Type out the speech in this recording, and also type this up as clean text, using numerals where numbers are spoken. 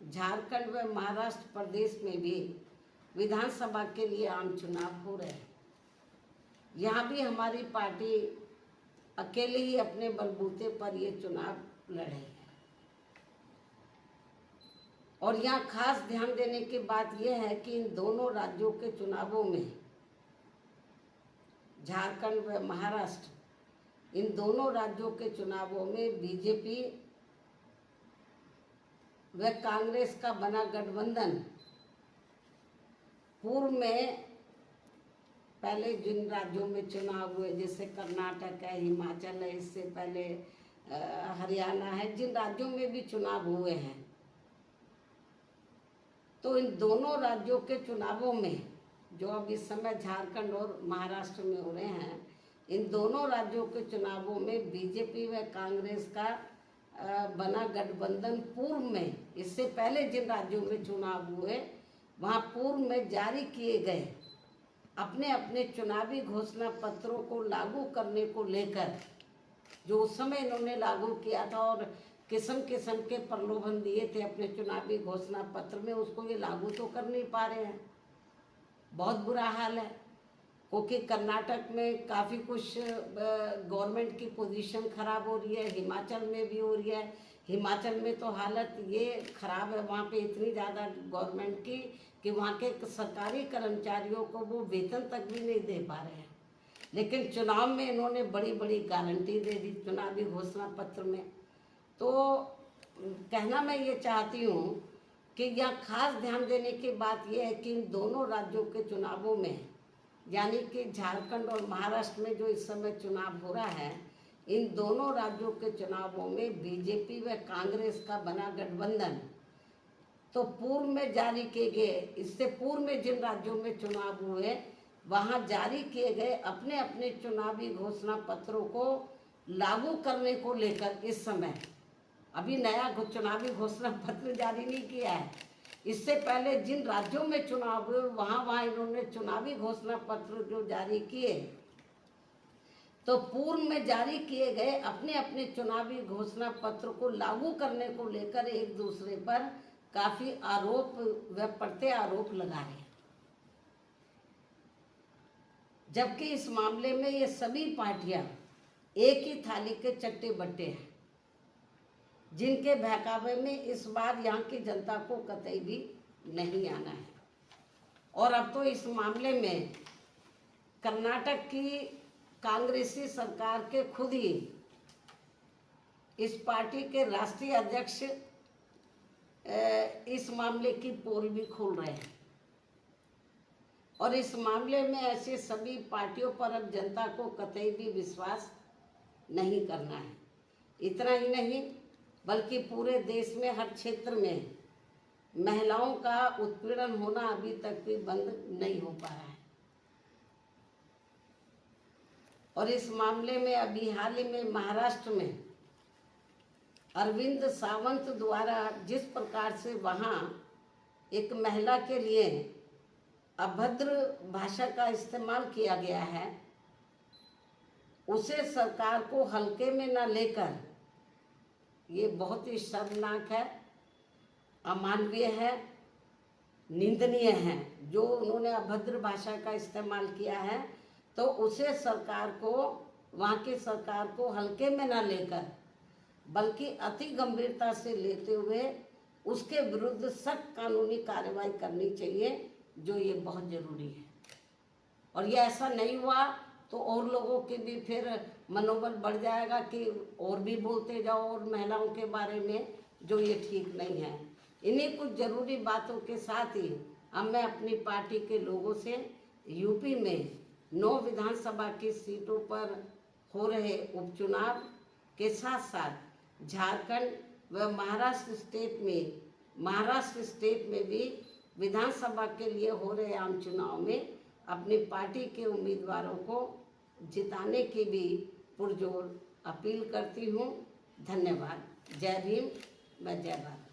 झारखंड व महाराष्ट्र प्रदेश में भी विधानसभा के लिए आम चुनाव हो रहे हैं। यहाँ भी हमारी पार्टी अकेले ही अपने बलबूते पर ये चुनाव लड़े है। और यहाँ खास ध्यान देने की बात यह है कि इन दोनों राज्यों के चुनावों में, झारखंड व महाराष्ट्र, इन दोनों राज्यों के चुनावों में बीजेपी व कांग्रेस का बना गठबंधन पूर्व में पहले जिन राज्यों में चुनाव हुए, जैसे कर्नाटक है, हिमाचल है, इससे पहले हरियाणा है, जिन राज्यों में भी चुनाव हुए हैं, तो इन दोनों राज्यों के चुनावों में जो अब इस समय झारखंड और महाराष्ट्र में हो रहे हैं, इन दोनों राज्यों के चुनावों में बीजेपी व कांग्रेस का बना गठबंधन पूर्व में, इससे पहले जिन राज्यों में चुनाव हुए वहाँ पूर्व में जारी किए गए अपने अपने चुनावी घोषणा पत्रों को लागू करने को लेकर, जो उस समय इन्होंने लागू किया था और किस्म किस्म के प्रलोभन दिए थे अपने चुनावी घोषणा पत्र में, उसको ये लागू तो कर नहीं पा रहे हैं। बहुत बुरा हाल है, क्योंकि कर्नाटक में काफ़ी कुछ गवर्नमेंट की पोजीशन खराब हो रही है, हिमाचल में भी हो रही है। हिमाचल में तो हालत ये खराब है वहाँ पे इतनी ज़्यादा गवर्नमेंट की कि वहाँ के सरकारी कर्मचारियों को वो वेतन तक भी नहीं दे पा रहे हैं। लेकिन चुनाव में इन्होंने बड़ी बड़ी गारंटी दे दी चुनावी घोषणा पत्र में। तो कहना मैं ये चाहती हूँ कि यहाँ खास ध्यान देने की बात यह है कि इन दोनों राज्यों के चुनावों में, यानी कि झारखंड और महाराष्ट्र में जो इस समय चुनाव हो रहा है, इन दोनों राज्यों के चुनावों में बीजेपी व कांग्रेस का बना गठबंधन तो पूर्व में जारी किए गए, इससे पूर्व में जिन राज्यों में चुनाव हुए वहाँ जारी किए गए अपने अपने चुनावी घोषणा पत्रों को लागू करने को लेकर इस समय अभी नया चुनावी घोषणा पत्र जारी नहीं किया है। इससे पहले जिन राज्यों में चुनाव हुए वहाँ इन्होंने चुनावी घोषणा पत्र जो जारी किए, तो पूर्व में जारी किए गए अपने अपने चुनावी घोषणा पत्र को लागू करने को लेकर एक दूसरे पर काफी आरोप व प्रत्यारोप लगा रहे हैं। जबकि इस मामले में ये सभी पार्टियां एक ही थाली के चट्टे बट्टे हैं, जिनके बहकावे में इस बार यहाँ की जनता को कतई भी नहीं आना है। और अब तो इस मामले में कर्नाटक की कांग्रेसी सरकार के खुद ही इस पार्टी के राष्ट्रीय अध्यक्ष इस मामले की पोल भी खोल रहे हैं। और इस मामले में ऐसे सभी पार्टियों पर अब जनता को कतई भी विश्वास नहीं करना है। इतना ही नहीं बल्कि पूरे देश में हर क्षेत्र में महिलाओं का उत्पीड़न होना अभी तक भी बंद नहीं हो पा रहा है। और इस मामले में अभी हाल ही में महाराष्ट्र में अरविंद सावंत द्वारा जिस प्रकार से वहाँ एक महिला के लिए अभद्र भाषा का इस्तेमाल किया गया है, उसे सरकार को हल्के में न लेकर ये बहुत ही शर्मनाक है, अमानवीय है, निंदनीय है। जो उन्होंने अभद्र भाषा का इस्तेमाल किया है तो उसे सरकार को, वहाँ की सरकार को हल्के में न लेकर बल्कि अति गंभीरता से लेते हुए उसके विरुद्ध सख्त कानूनी कार्रवाई करनी चाहिए, जो ये बहुत ज़रूरी है। और ये ऐसा नहीं हुआ तो और लोगों के भी फिर मनोबल बढ़ जाएगा कि और भी बोलते जाओ और महिलाओं के बारे में, जो ये ठीक नहीं है। इन्हीं कुछ ज़रूरी बातों के साथ ही अब मैं अपनी पार्टी के लोगों से यूपी में 9 विधानसभा की सीटों पर हो रहे उपचुनाव के साथ साथ झारखंड व महाराष्ट्र स्टेट में भी विधानसभा के लिए हो रहे आम चुनाव में अपनी पार्टी के उम्मीदवारों को जिताने की भी पुरजोर अपील करती हूँ। धन्यवाद। जय भीम व जय भारत।